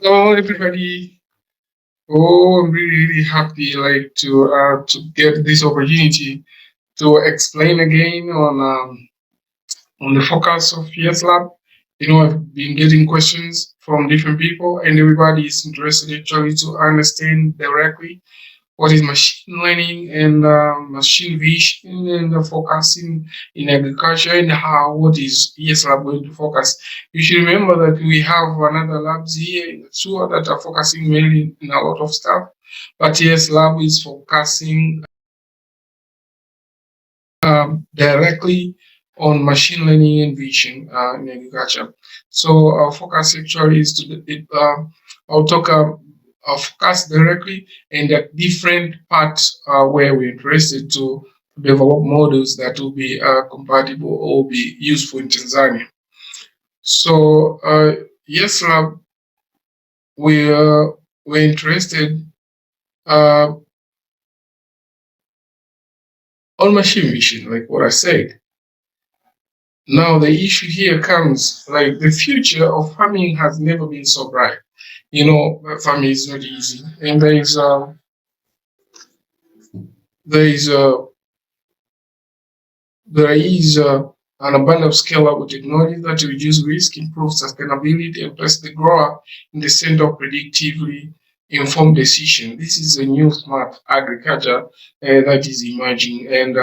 Hello, everybody. Oh, I'm really happy to get this opportunity to explain again on the focus of YES Lab. I've been getting questions from different people, and everybody is interested actually to understand directly what is machine learning and machine vision and the focusing in agriculture and how what is ES Lab going to focus. You should remember that we have another labs here in the tour that are focusing mainly in a lot of stuff, but ES Lab is focusing directly on machine learning and vision in agriculture. So our focus actually is I'll talk focus directly and at different parts where we're interested to develop models that will be compatible or be useful in Tanzania. So yes, Lab, we're interested uh, on machine vision, like what I said. Now the issue here comes like the future of farming has never been so bright. Farming is not easy, and there is there is an abundant of scalable technology that reduce risk, improve sustainability, and place the grower in the center of predictively informed decision. This is a new smart agriculture that is emerging, and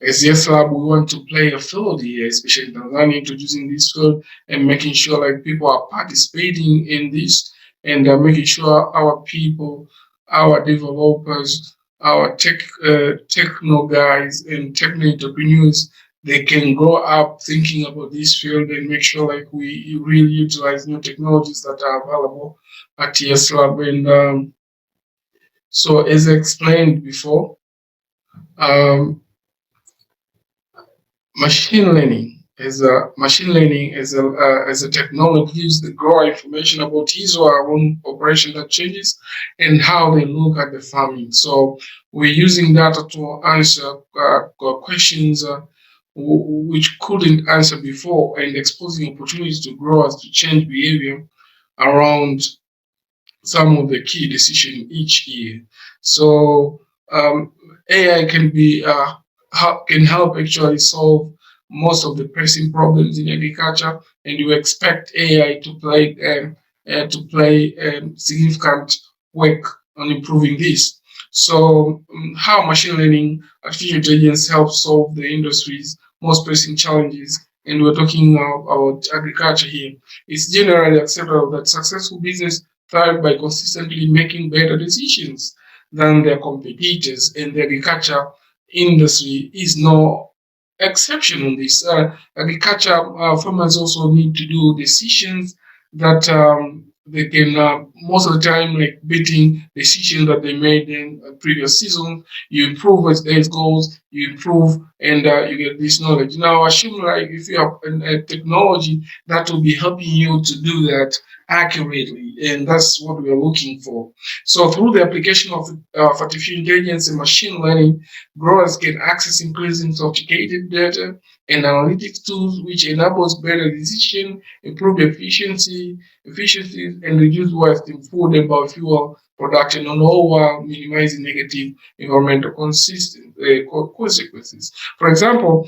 as yes lab, we want to play a field here, especially in Tanzania, introducing this field and making sure like people are participating in this and making sure our people, our developers, our techno guys and techno entrepreneurs, they can grow up thinking about this field and make sure like we really utilize new technologies that are available at TS Lab. And so as I explained before, um, machine learning as a technology gives the grower information about his or her own operation that changes and how they look at the farming. So we're using data to answer questions which couldn't answer before and exposing opportunities to growers to change behavior around some of the key decisions each year. So AI can help actually solve most of the pressing problems in agriculture, and you expect AI to play significant work on improving this. So, how machine learning, artificial intelligence helps solve the industry's most pressing challenges, and we're talking now about agriculture here. It's generally accepted that successful business thrive by consistently making better decisions than their competitors, and the agriculture industry is no exception on this. Agriculture farmers also need to do decisions that they can most of the time like beating decisions that they made in a previous season. You improve as days goes, you improve and you get this knowledge. Now, assume like if you have a technology that will be helping you to do that accurately, and that's what we are looking for. So, through the application of artificial intelligence and machine learning, growers can access increasingly sophisticated data and analytics tools, which enables better decision, improve efficiency, and reduce waste in food and biofuel production, and all while minimizing negative environmental consequences. For example,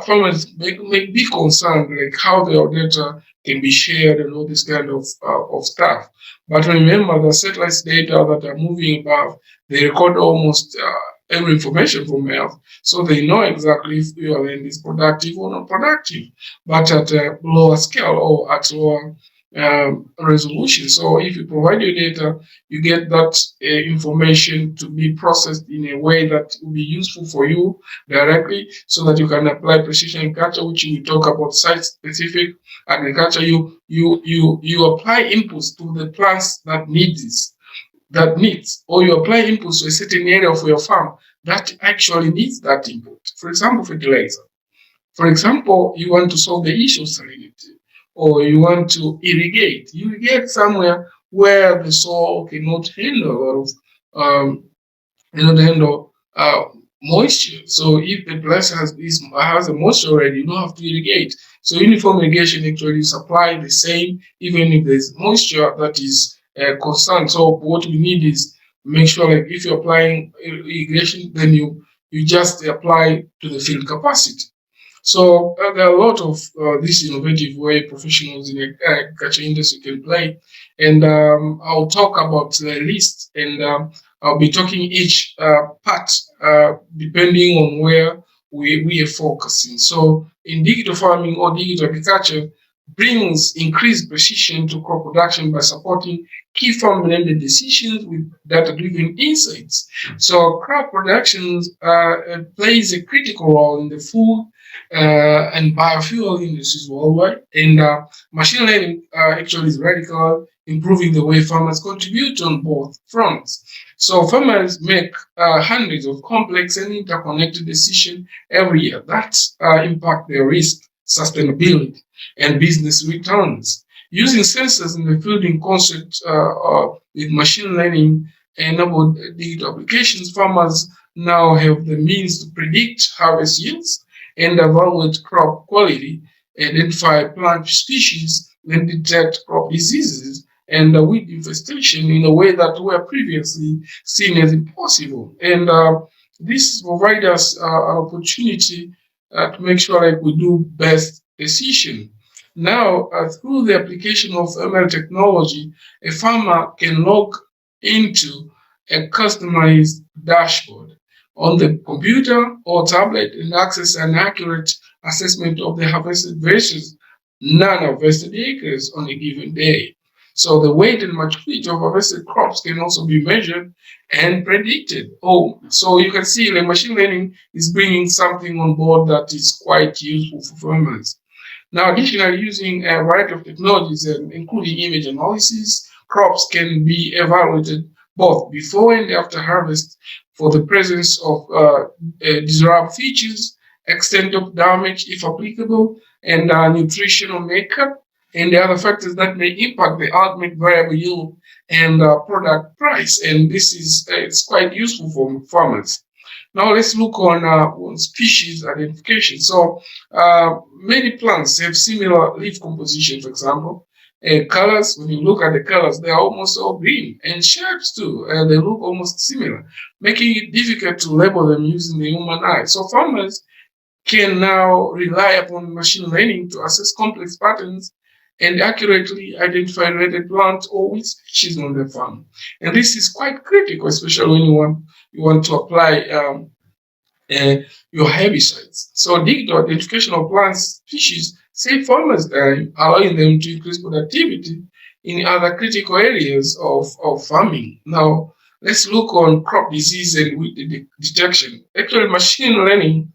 farmers may be concerned like how their data can be shared and all this kind of stuff. But remember, the satellite data that are moving above, they record almost every information from Earth, so they know exactly if your land is productive or not productive, but at a lower scale or at lower resolution. So if you provide your data, you get that information to be processed in a way that will be useful for you directly, so that you can apply precision agriculture, which we talk about site-specific agriculture. You apply inputs to the plants that needs, or you apply inputs to a certain area of your farm that actually needs that input. For example, fertilizer. For example, you want to solve the issue of salinity, or you want to irrigate. You irrigate somewhere where the soil cannot handle a lot of cannot handle moisture. So if the place has a moisture already, you don't have to irrigate. So uniform irrigation actually supply the same, even if there's moisture that is constant. So what we need is make sure, like, if you're applying irrigation, then you just apply to the field capacity. So there are a lot of this innovative way professionals in the agriculture industry can play, and I'll talk about the list, and I'll be talking each part depending on where we are focusing. So in digital farming or digital agriculture brings increased precision to crop production by supporting key farm-related decisions with data-driven insights. So crop production plays a critical role in the food and biofuel industries worldwide. And machine learning actually is radical, improving the way farmers contribute on both fronts. So farmers make hundreds of complex and interconnected decisions every year that impact their risk, sustainability, and business returns. Using sensors in the field in concert with machine learning enabled digital applications, farmers now have the means to predict harvest yields and evaluate crop quality, identify plant species, and detect crop diseases and weed infestation in a way that were previously seen as impossible. And this provides us an opportunity to make sure like we do best decision. Now, through the application of ML technology, a farmer can log into a customized dashboard on the computer or tablet and access an accurate assessment of the harvested versus non-harvested acres on a given day. So the weight and maturity of harvested crops can also be measured and predicted. Oh, so you can see the machine learning is bringing something on board that is quite useful for farmers. Now, additionally, using a variety of technologies, including image analysis, crops can be evaluated both before and after harvest for the presence of desirable features, extent of damage if applicable, and nutritional makeup, and the other factors that may impact the ultimate variable yield and product price. And this is it's quite useful for farmers. Now let's look on species identification. So many plants have similar leaf composition, for example. Colors, when you look at the colors, they are almost all green, and shapes too. They look almost similar, making it difficult to label them using the human eye. So farmers can now rely upon machine learning to assess complex patterns and accurately identify related plants or weed species on their farm. And this is quite critical, especially when you want to apply your herbicides. So digital identification of plant species save farmers time, allowing them to increase productivity in other critical areas of farming. Now, let's look on crop disease and weed detection. Actually, machine learning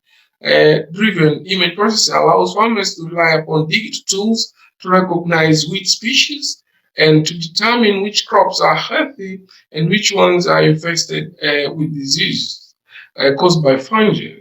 driven image processing allows farmers to rely upon digital tools to recognize weed species and to determine which crops are healthy and which ones are infested with disease caused by fungi,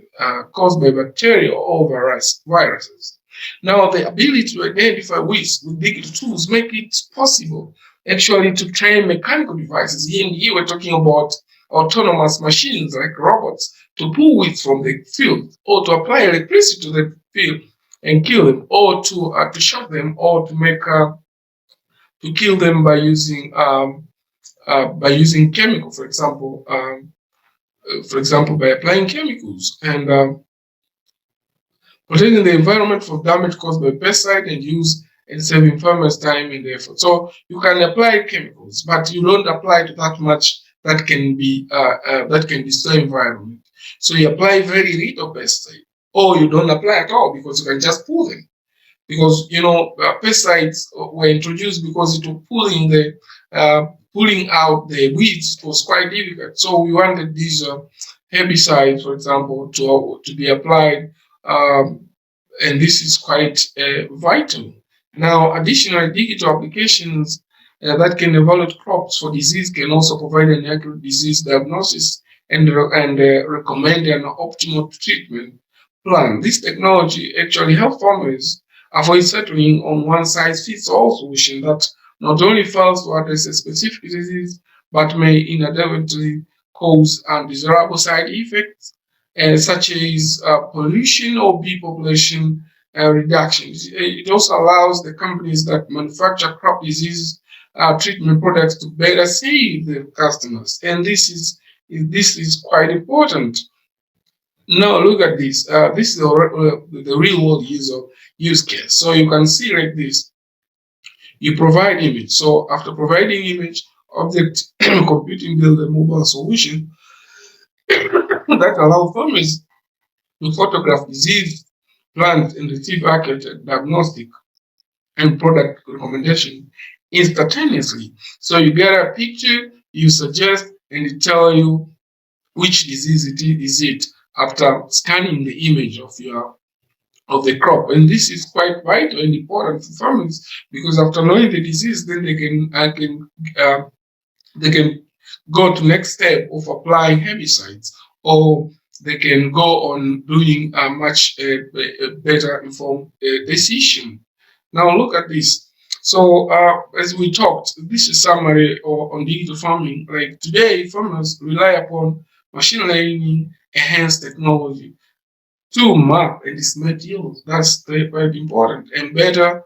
caused by bacteria or viruses. Now, the ability to identify weeds with digital tools make it possible actually to train mechanical devices. Here we're talking about autonomous machines like robots to pull weeds from the field or to apply electricity to the field and kill them, or to shot them, or to make to kill them by using chemical, for example, by applying chemicals and protecting the environment from damage caused by pesticide and use and saving farmers time and effort. So you can apply chemicals, but you don't apply to that much that can destroy environment. So you apply very little pesticide, or you don't apply at all because you can just pull them. Because pesticides were introduced because it was pulling out the weeds. It was quite difficult. So we wanted these herbicides, for example, to be applied, and this is quite vital. Now, additional digital applications that can evaluate crops for disease can also provide an accurate disease diagnosis and recommend an optimal treatment plan. This technology actually helps farmers avoid settling on one-size-fits-all solution that not only fails to address a specific disease, but may inadvertently cause undesirable side effects such as pollution or bee population reduction. It also allows the companies that manufacture crop disease treatment products to better save their customers, and this is quite important. Now look at this. This is the real world use case. So you can see like this. You provide image. So after providing image, object computing build a mobile solution that allow farmers to photograph disease, plant, and receive accurate diagnostic and product recommendation instantaneously. So you get a picture, you suggest, and it tell you which disease it after scanning the image of the crop. And this is quite vital and important for farmers because after knowing the disease, then uh, they can go to next step of applying herbicides, or they can go on doing a much better informed decision. Now look at this. So as we talked, this is summary on digital farming. Like today, farmers rely upon machine learning enhanced technology to map and estimate yield. That's very important and better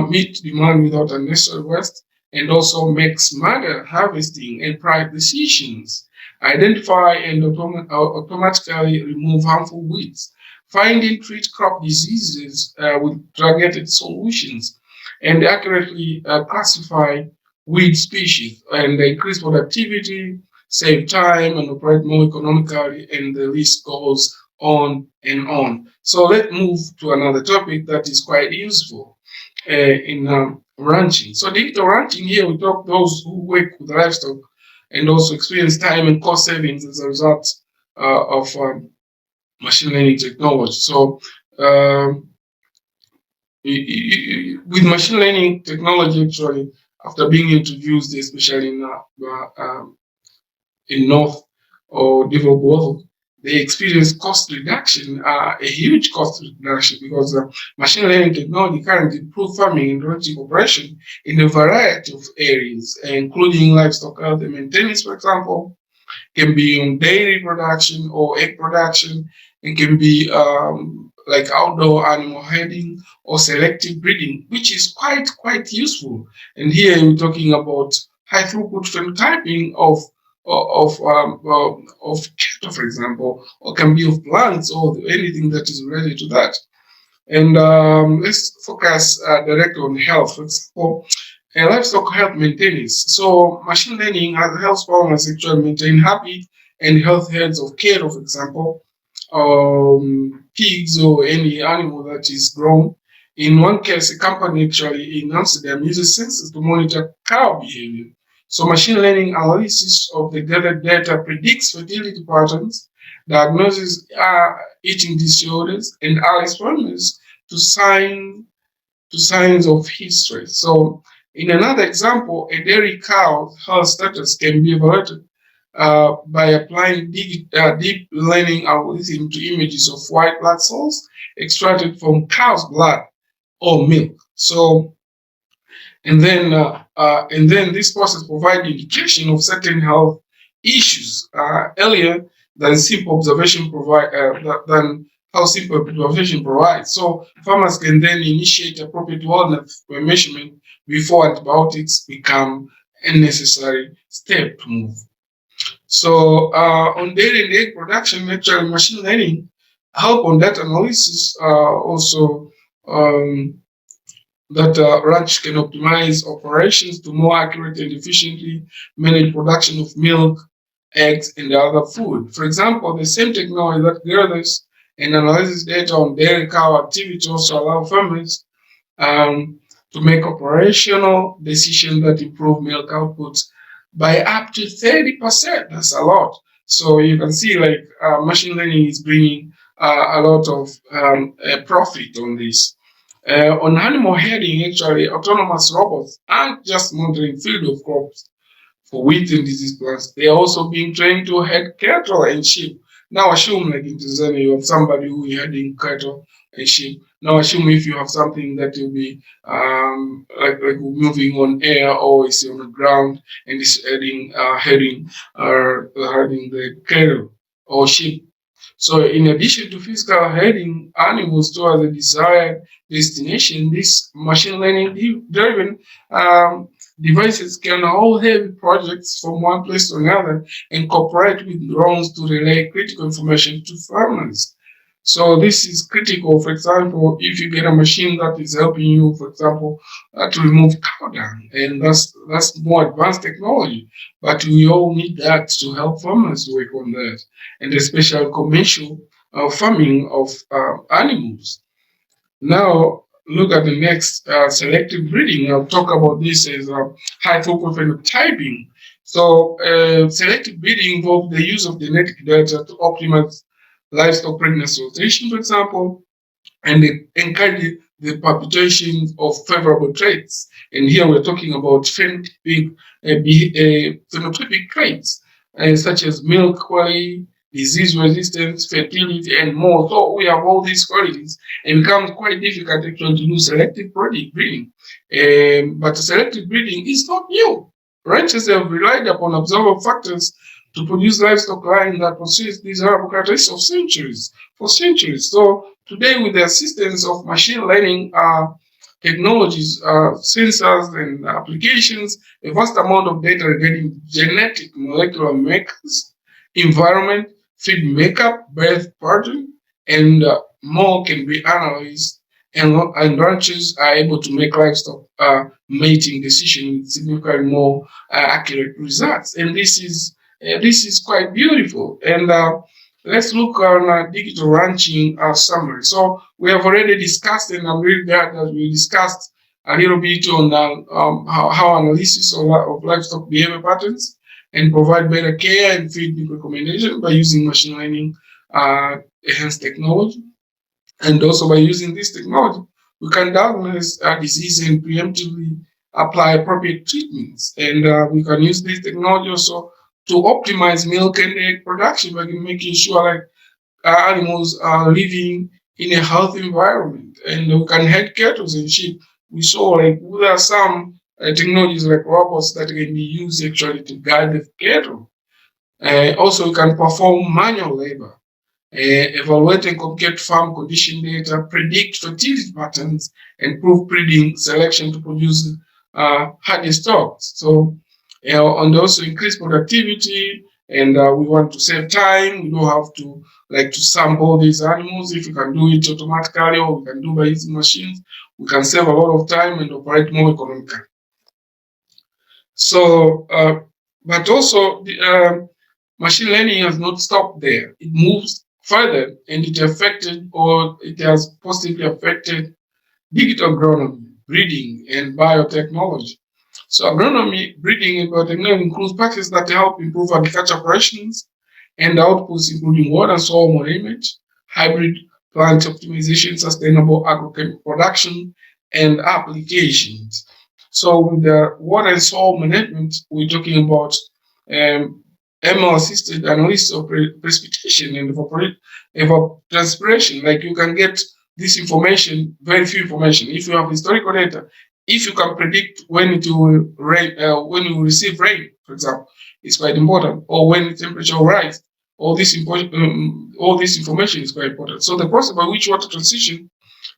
meet demand without unnecessary waste, and also make smarter harvesting and price decisions. Identify and automatically remove harmful weeds. Find and treat crop diseases with targeted solutions, and accurately classify weed species and increase productivity, save time, and operate more economically, and the list goes on and on. So let's move to another topic that is quite useful in ranching. So digital ranching, here we talk those who work with livestock and also experience time and cost savings as a result of machine learning technology. So um, with machine learning technology, actually, after being introduced, especially in North or developed world, they experience cost reduction, a huge cost reduction, because machine learning technology currently improve farming and ranching operation in a variety of areas, including livestock health and maintenance, for example, can be on dairy production or egg production. It can be like outdoor animal herding or selective breeding, which is quite useful. And here we're talking about high throughput phenotyping of cattle, for example, or can be of plants or anything that is related to that. And let's focus directly on health. For example, livestock health maintenance. So machine learning helps farmers actually maintain happy and healthy herds of cattle, for example, pigs or any animal that is grown. In one case, a company actually in Amsterdam uses sensors to monitor cow behavior. So machine learning analysis of the gathered data predicts fertility patterns, diagnoses eating disorders, and alerts farmers to signs of history. So in another example, a dairy cow health status can be evaluated by applying deep learning algorithm to images of white blood cells extracted from cow's blood or milk. So, and then this process provides indication of certain health issues earlier than simple observation provide than how simple observation provides. So farmers can then initiate appropriate wellness measurement before antibiotics become a necessary step to move. So on dairy and egg production, actually machine learning help on that analysis also that ranch can optimize operations to more accurately and efficiently manage production of milk, eggs, and other food. For example, the same technology that gathers and analyzes data on dairy cow activity also allow farmers to make operational decisions that improve milk output by up to 30%. That's a lot. So you can see like machine learning is bringing a lot of profit on this. On animal herding, actually, autonomous robots aren't just monitoring field of crops for wheat and disease plants. They are also being trained to head cattle and sheep. Now assume like in Tanzania you have somebody who is herding cattle and sheep. Now assume if you have something that will be like moving on air or is on the ground and is herding the cattle or sheep. So in addition to physical heading animals towards a desired destination, these machine learning driven um, devices can hold heavy projects from one place to another and cooperate with drones to relay critical information to farmers. So this is critical. For example, if you get a machine that is helping you, for example, to remove cow dung, and that's more advanced technology. But we all need that to help farmers work on that, and especially commercial farming of animals. Now, look at the next selective breeding. I'll talk about this as high throughput phenotyping. So, selective breeding involves the use of genetic data to optimize livestock pregnancy rotation, for example, and they encourage the perpetuation of favorable traits. And here we're talking about phenotypic traits, such as milk quality, disease resistance, fertility, and more. So we have all these qualities, and it becomes quite difficult actually to do selective breeding. But selective breeding is not new. Ranchers have relied upon observable factors to produce livestock lines that possess these characteristics for centuries. So today, with the assistance of machine learning technologies, sensors, and applications, a vast amount of data regarding genetic molecular makers, environment, feed makeup, birth pattern, and more can be analyzed, and ranchers are able to make livestock mating decisions with significantly more accurate results. And this is quite beautiful. And let's look on digital ranching summary. So we have already discussed, and I'm really glad that we discussed a little bit on how analysis of livestock behavior patterns and provide better care and feeding recommendation by using machine learning enhanced technology. And also by using this technology, we can diagnose a disease and preemptively apply appropriate treatments. And we can use this technology also to optimize milk and egg production by making sure like animals are living in a healthy environment. And we can head cattle and sheep. We saw like there are some technologies like robots that can be used actually to guide the cattle. Also, we can perform manual labor, evaluate and compute farm condition data, predict fertility patterns, and prove breeding selection to produce hardy stocks. So, and also increase productivity. And we want to save time. We don't have to like to sample these animals. If we can do it automatically, or we can do by using machines, we can save a lot of time and operate more economically. So, but also the machine learning has not stopped there. It moves further, and it affected, or it has positively affected digital agronomy, breeding, and biotechnology. So agronomy, breeding, and biotechnology includes practices that help improve agriculture operations and outputs, including water and soil management, hybrid plant optimization, sustainable agrochemical production, and applications. So with the water and soil management, we're talking about ML-assisted analysis of precipitation and evapotranspiration. Like you can get this information, very few information. If you have historical data, if you can predict when it will rain, when you will receive rain, for example, it's quite important, or when the temperature will rise. All this information is quite important. So the process by which water transition,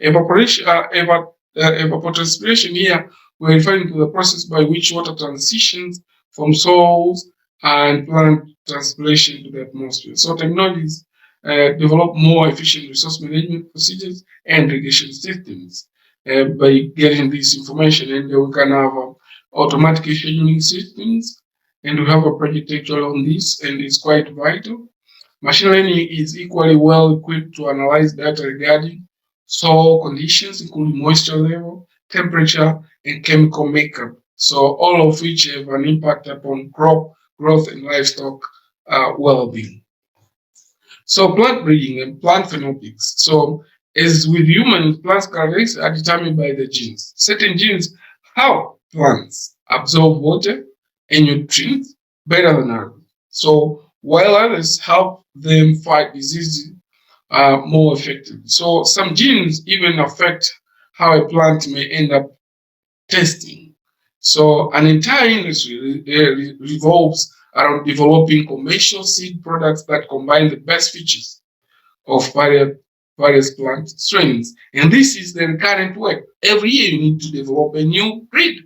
evapotranspiration here, we're referring to the process by which water transitions from soils and plant transpiration to the atmosphere. So technologies develop more efficient resource management procedures and irrigation systems by getting this information, and we can have automatic scheduling systems, and we have a project actually on this, and it's quite vital. Machine learning is equally well equipped to analyze data regarding soil conditions, including moisture level, temperature, and chemical makeup. So all of which have an impact upon crop growth and livestock well-being. So plant breeding and plant phenomicics. So as with humans, plants characteristics are determined by the genes. Certain genes help plants absorb water and nutrients better than others. So while others help them fight diseases more effectively. So some genes even affect how a plant may end up testing. So an entire industry revolves around developing commercial seed products that combine the best features of various plant strains. And this is the recurrent work. Every year you need to develop a new breed.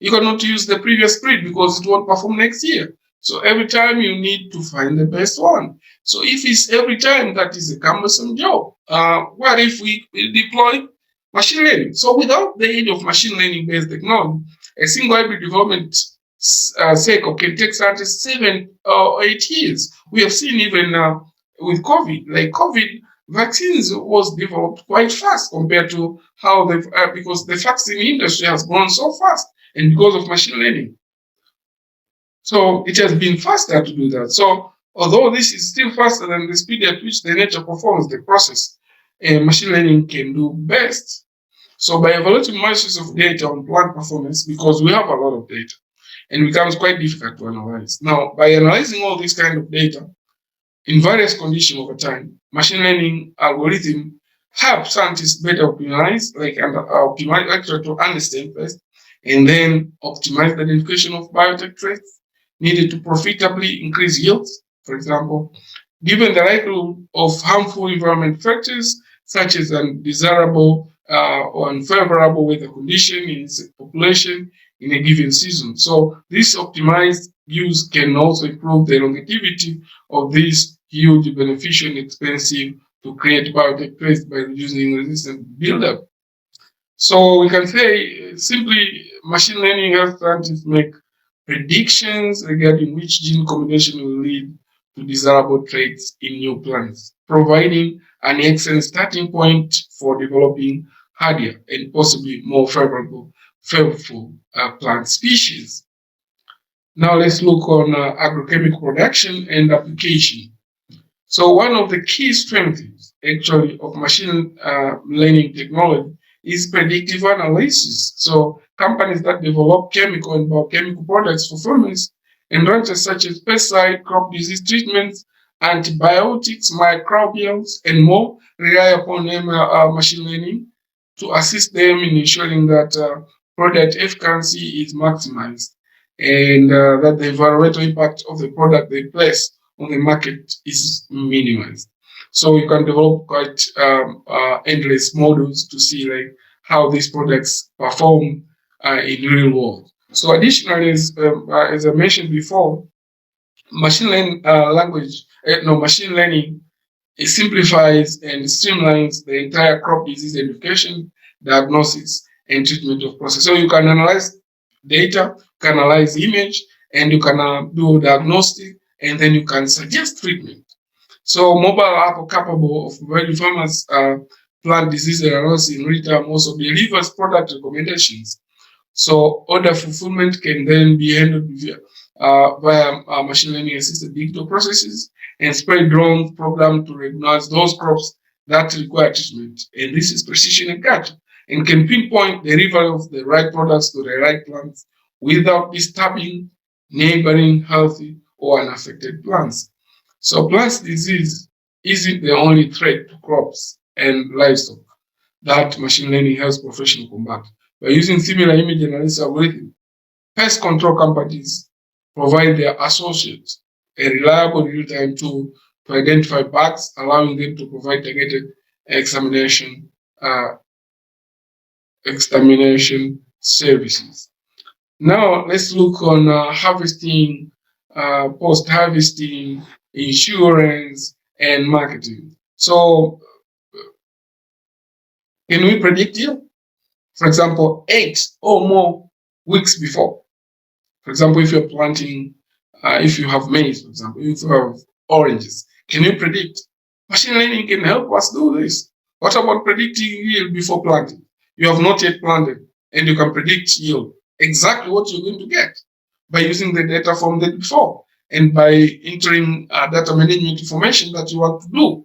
You cannot use the previous breed because it won't perform next year. So every time you need to find the best one. So if it's every time, that is a cumbersome job. What if we deploy machine learning? So without the aid of machine learning based technology, a single hybrid development cycle can take scientists 7 or 8 years. We have seen even with COVID, like COVID vaccines was developed quite fast compared to how because the vaccine industry has grown so fast and because of machine learning. So it has been faster to do that. So although this is still faster than the speed at which the nature performs the process, machine learning can do best. So by evaluating masses of data on plant performance, because we have a lot of data, and it becomes quite difficult to analyze. Now, by analyzing all this kind of data in various conditions over time, machine learning algorithm help scientists better optimize, actually to understand first, and then optimize the identification of biotech traits needed to profitably increase yields. For example, given the likelihood of harmful environment factors such as undesirable or unfavorable weather condition in its population in a given season. So this optimized use can also improve the longevity of this huge, beneficial, and expensive to create biotech traits by reducing resistant buildup. So we can say simply machine learning helps scientists make predictions regarding which gene combination will lead to desirable traits in new plants, providing an excellent starting point for developing hardier and possibly more favorable plant species. Now let's look on agrochemical production and application. So one of the key strengths actually of machine learning technology is predictive analysis. So companies that develop chemical and biochemical products for farmers and ranchers such as pesticide, crop disease treatments, antibiotics, microbials, and more rely upon machine learning to assist them in ensuring that product efficacy is maximized and that the environmental impact of the product they place on the market is minimized. So you can develop quite endless models to see like how these products perform in real world. So additionally, as I mentioned before, machine learning machine learning, it simplifies and streamlines the entire crop disease education, diagnosis, and treatment of process. So you can analyze data, you can analyze image, and you can do diagnostic, and then you can suggest treatment. So mobile app are capable of providing farmers plant disease analysis in real time, also delivers product recommendations. So order fulfillment can then be handled via machine learning assisted digital processes and spread drones programmed to recognize those crops that require treatment. And this is precision agriculture and can pinpoint the delivery of the right products to the right plants without disturbing neighboring healthy or unaffected plants. So plant disease isn't the only threat to crops and livestock that machine learning helps professionals combat. By using similar image analysis algorithms, pest control companies provide their associates a reliable real-time tool to identify bugs, allowing them to provide targeted extermination services. Now let's look on harvesting, post-harvesting, insurance, and marketing. So can we predict yield? For example, 8 or more weeks before. For example, if you're planting, if you have maize, for example, if you have oranges, can you predict? Machine learning can help us do this. What about predicting yield before planting? You have not yet planted, and you can predict yield, exactly what you're going to get by using the data from the before and by entering data management information that you want to do.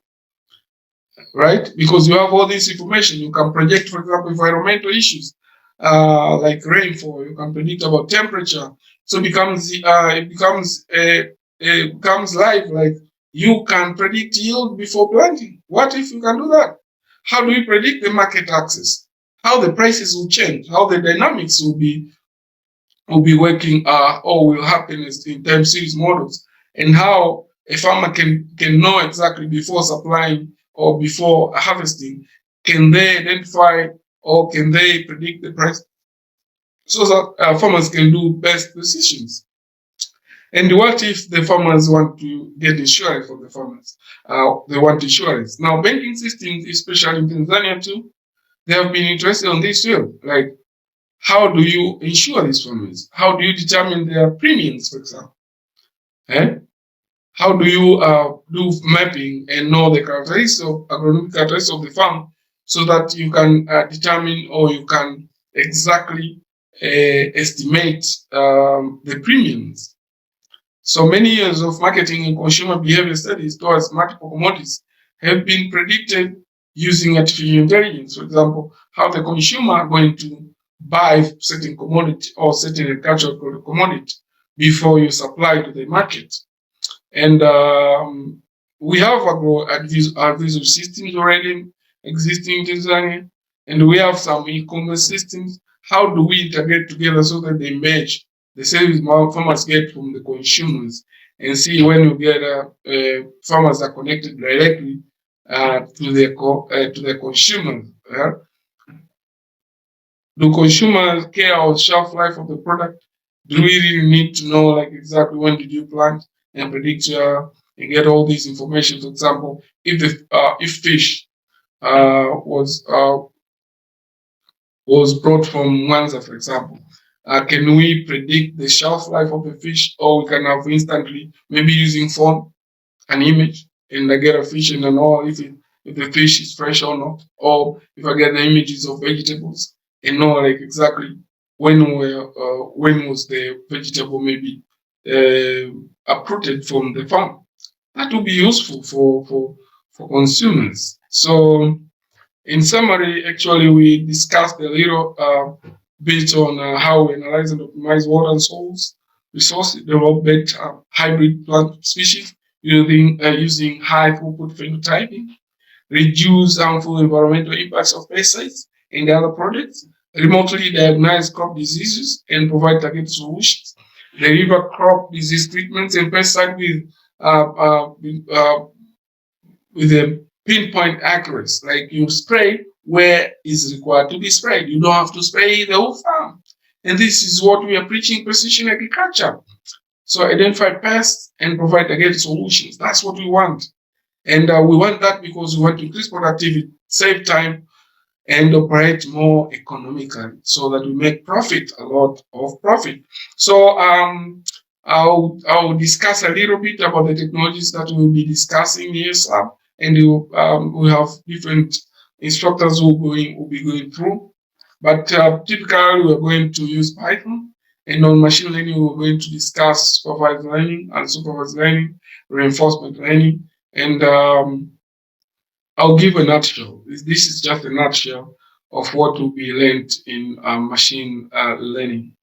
Right? Because you have all this information, you can project, for example, environmental issues like rainfall. You can predict about temperature. So it becomes live. Like you can predict yield before planting. What if you can do that? How do you predict the market access? How the prices will change? How the dynamics will be working or will happen in time series models, and how a farmer can know exactly before supplying or before harvesting, can they identify or can they predict the price so that farmers can do best decisions? And what if the farmers want to get insurance for the farmers? They want insurance. Now, banking systems, especially in Tanzania too, they have been interested on this field. Like, how do you insure these farmers? How do you determine their premiums, for example? Eh? How do you do mapping and know the characteristics of agronomic characteristics of the farm so that you can determine or you can exactly estimate the premiums? So many years of marketing and consumer behavior studies towards multiple commodities have been predicted using artificial intelligence. For example, how the consumer are going to buy certain commodity or certain agricultural commodity before you supply to the market. And we have advisory systems already existing in Tanzania, and we have some e-commerce systems. How do we integrate together so that they match the service farmers get from the consumers, and see when you get farmers are connected directly to the consumers? Do consumers care about shelf life of the product? Do we really need to know like exactly when did you plant and predict and get all this information? For example, if fish was brought from Mwanza, for example, can we predict the shelf life of the fish, or we can have instantly maybe using phone an image and I get a fish and I know if the fish is fresh or not, or if I get the images of vegetables and know like exactly when was the vegetable maybe uprooted from the farm. That will be useful for consumers. So in summary, actually we discussed a little bit on how we analyze and optimize water and soils resources, develop better hybrid plant species using high throughput phenotyping, reduce harmful environmental impacts of pesticides and other products, remotely diagnose crop diseases and provide targeted solutions, deliver crop disease treatments and pesticide with a pinpoint accuracy. Like you spray where is required to be sprayed. You don't have to spray the whole farm. And this is what we are preaching, precision agriculture. So identify pests and provide targeted solutions. That's what we want. And we want that because we want to increase productivity, save time, and operate more economically so that we make profit, a lot of profit. So I'll discuss a little bit about the technologies that we'll be discussing in YEESI Lab, and we have different instructors who will be going through. But typically, we're going to use Python, and on machine learning, we're going to discuss supervised learning, unsupervised learning, reinforcement learning, and I'll give a nutshell. This is just a nutshell of what will be learned in machine learning.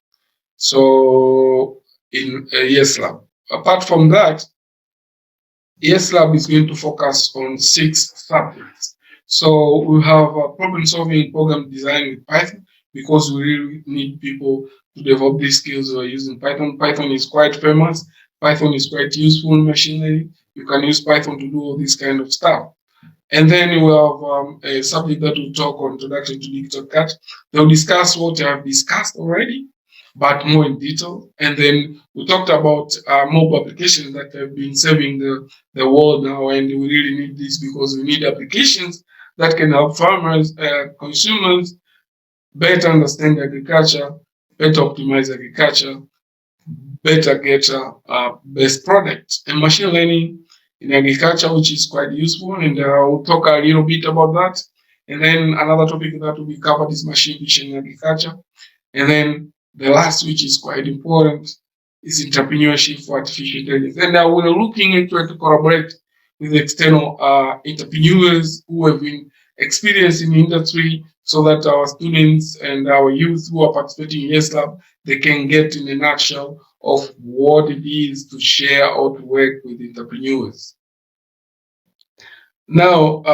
So in YEESI Lab. Apart from that, YEESI Lab is going to focus on 6 subjects. So we have problem solving, program design with Python, because we really need people to develop these skills who are using Python. Python is quite famous. Python is quite useful in machine learning. You can use Python to do all this kind of stuff. And then we have a subject that will talk on introduction to digital cut. They'll discuss what I have discussed already, but more in detail. And then we talked about mobile applications that have been saving the world now, and we really need this because we need applications that can help farmers, consumers better understand agriculture, better optimize agriculture, better get best product. And machine learning in agriculture, which is quite useful, and I'll talk a little bit about that. And then another topic that will be covered is machine vision in agriculture. And then the last, which is quite important, is entrepreneurship for artificial intelligence. And we're looking into it to collaborate with external entrepreneurs who have been experienced in the industry, so that our students and our youth who are participating in YEESI Lab, they can get in a nutshell of what it is to share or to work with entrepreneurs. Now,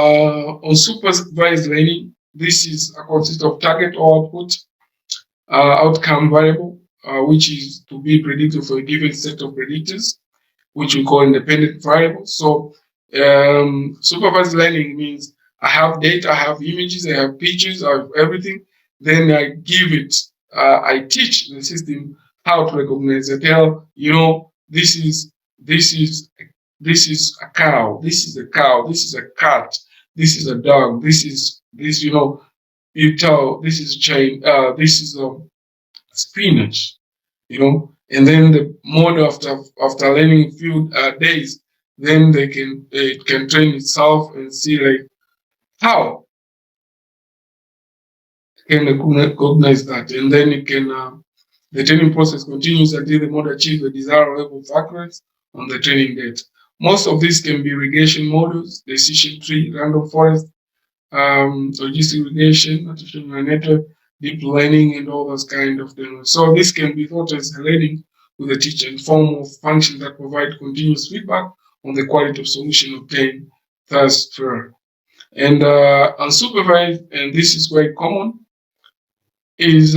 on supervised learning, this is a concept of target or output outcome variable, which is to be predicted for a given set of predictors. which we call independent variables. So supervised learning means I have data, I have images, I have pictures, I have everything. Then I give it, I teach the system how to recognize it. Tell, this is this is this is a cow, this is a cow, this is a cat, this is a dog, this is this, you tell this is chain, this is spinach, and then the model after learning a few days, then it can train itself and see like how can recognize that, and then it can the training process continues until the model achieves the desired level of accuracy on the training data. Most of these can be regression models, decision tree, random forest, logistic regression, artificial neural network, deep learning, and all those kind of things. So this can be thought as learning with the teacher in form of functions that provide continuous feedback on the quality of solution obtained, thus fair. And unsupervised, and this is quite common, is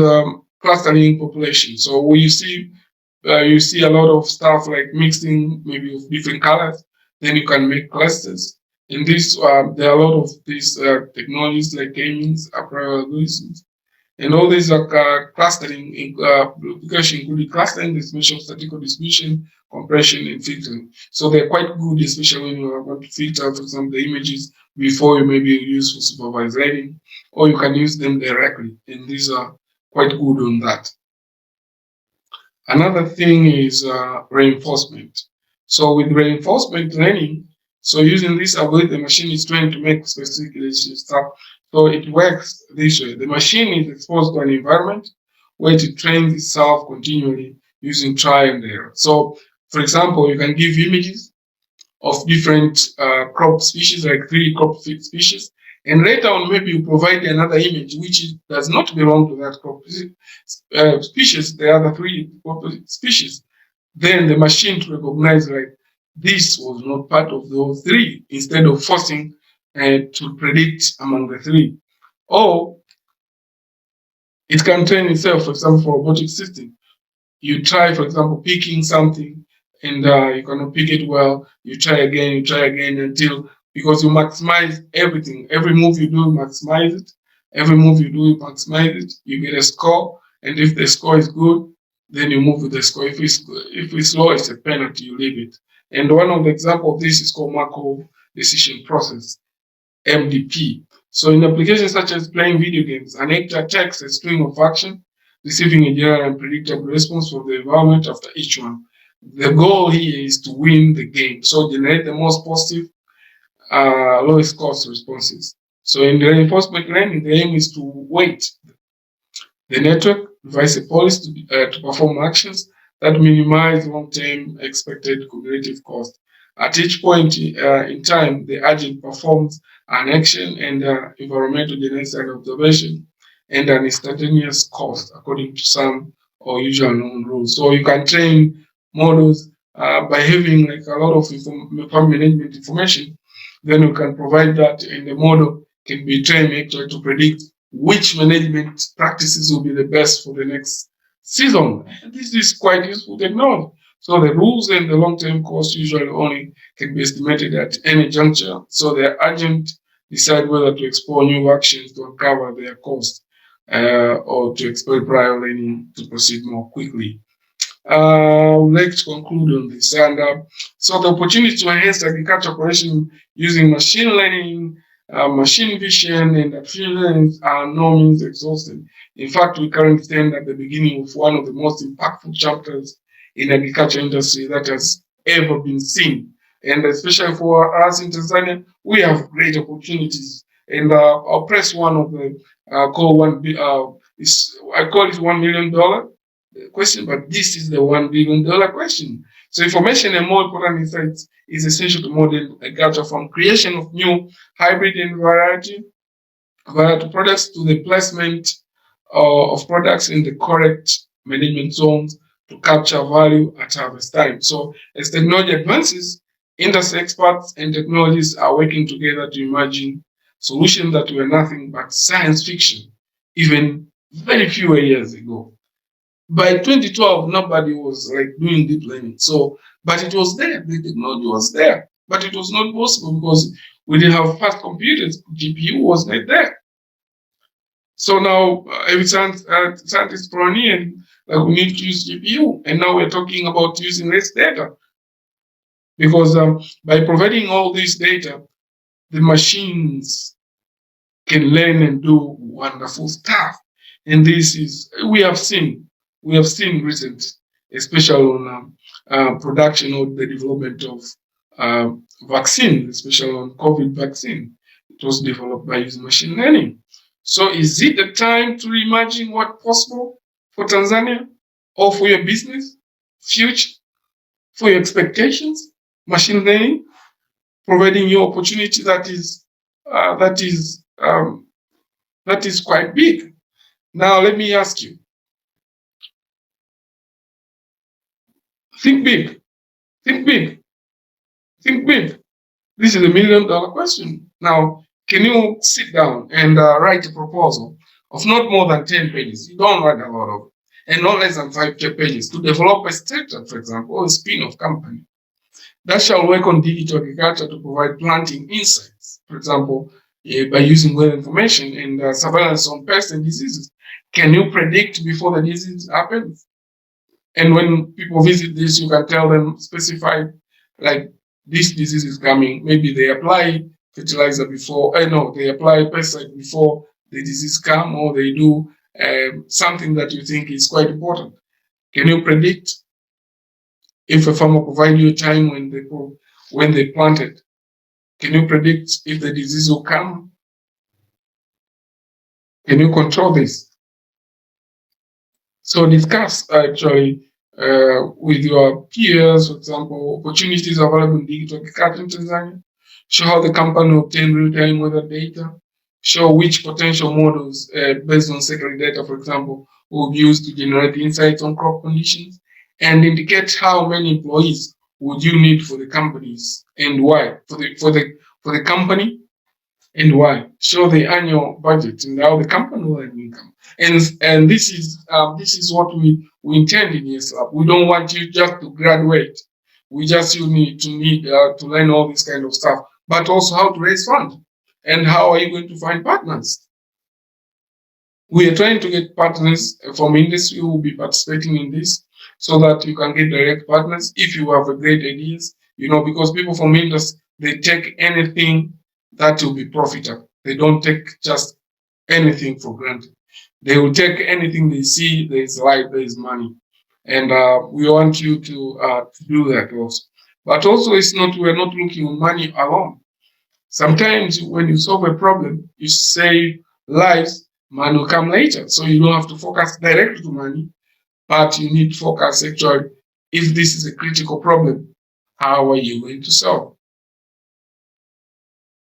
clustering population. So when you see a lot of stuff like mixing maybe of different colors, then you can make clusters. In this, there are a lot of these technologies like gamings, apparel algorithms, and all these are clustering application, including clustering, distribution, statistical distribution, compression, and filtering. So they're quite good, especially when you want to filter, for example, the images before you maybe use for supervised learning, or you can use them directly, and these are quite good on that. Another thing is reinforcement. So with reinforcement learning, so using this algorithm, the machine is trained to make specific stuff. So it works this way. The machine is exposed to an environment where it trains itself continually using trial and error. So, for example, you can give images of different crop species, like 3 crop species, and later on maybe you provide another image which does not belong to that crop species, the other 3 crop species. Then the machine to recognize like this was not part of those 3, instead of forcing to predict among the 3. Or it can train itself, for example, for robotic system. You try, for example, picking something and you cannot pick it well. You try again until, because you maximize everything. Every move you do, you maximize it. Every move you do, you maximize it. You get a score. And if the score is good, then you move with the score. If it's low, it's a penalty, you leave it. And one of the examples of this is called Markov decision process, MDP. So in applications such as playing video games, an actor takes a string of action, receiving a general and predictable response from the environment after each one. The goal here is to win the game. So generate the most positive, lowest cost responses. So in the reinforcement learning, the aim is to weight the network, devise a policy to perform actions that minimize long-term expected cumulative cost. At each point in time, the agent performs an action and environmental genetic observation and an instantaneous cost according to some or usual known rules. So you can train models by having like a lot of farm management information. Then you can provide that, and the model can be trained actually to predict which management practices will be the best for the next season. And this is quite useful technology. So the rules and the long-term cost usually only can be estimated at any juncture. So the agent decide whether to explore new actions to uncover their cost or to exploit prior learning to proceed more quickly. Let's conclude on this. And so the opportunity to enhance agriculture operation using machine learning, machine vision, and artificial intelligence are no means exhausted. In fact, we currently stand at the beginning of one of the most impactful chapters in agriculture industry that has ever been seen. And especially for us in Tanzania, we have great opportunities. And I'll press one of the I call it $1 million question, but this is the $1 billion question. So information and more important insights is essential to modern agriculture, from creation of new hybrid and variety products to the placement of products in the correct management zones to capture value at harvest time. So as technology advances, industry experts and technologists are working together to imagine solutions that were nothing but science fiction even very few years ago. By 2012, nobody was like doing deep learning. So, but it was there. The technology was there, but it was not possible because we didn't have fast computers. GPU was not there. So now every scientist and like we need to use GPU, and now we're talking about using less data because by providing all this data, the machines can learn and do wonderful stuff. And this is we have seen recent, especially on production or the development of vaccine, especially on COVID vaccine. It was developed by using machine learning. So is it the time to reimagine what's possible for Tanzania or for your business, future, for your expectations? Machine learning providing you opportunity that is quite big. Now let me ask you: think big, think big, think big. This is $1 million question. Now, can you sit down and write a proposal of not more than 10 pages? You don't write a lot of, and not less than 5 pages to develop a startup, for example, or a spin-off company that shall work on digital agriculture to provide planting insights, for example, by using weather information and surveillance on pests and diseases. Can you predict before the disease happens? And when people visit this, you can tell them, specify, like, this disease is coming. Maybe they apply fertilizer before, no, they apply pesticide before the disease come, or they do something that you think is quite important. Can you predict if a farmer provide you a time when they planted? Can you predict if the disease will come? Can you control this? So discuss actually with your peers, for example, opportunities available in digital agriculture in Tanzania. Show how the company will obtain real-time weather data. Show which potential models based on secondary data, for example, will be used to generate insights on crop conditions, and indicate how many employees would you need for the companies and why. For the company and why. Show the annual budget and how the company will earn income. And this is what we intend in YEESI Lab. We don't want you just to graduate. We just you need to learn all this kind of stuff, but also how to raise funds and how are you going to find partners. We are trying to get partners from industry who will be participating in this, so that you can get direct partners if you have a great ideas. Because people from industry, they take anything that will be profitable. They don't take just anything for granted. They will take anything they see. There is life, there is money, and we want you to do that also. But also, we're not looking at money alone. Sometimes when you solve a problem, you save lives. Money will come later, so you don't have to focus directly to money, but you need to focus actually. If this is a critical problem, how are you going to solve?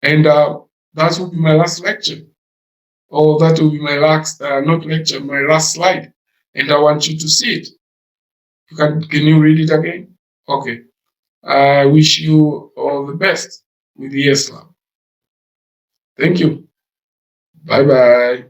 And that will be my last lecture, or that will be my last, not lecture, my last slide. And I want you to see it. Can you read it again? Okay. I wish you all the best with YEESI Lab. Thank you. Bye-bye.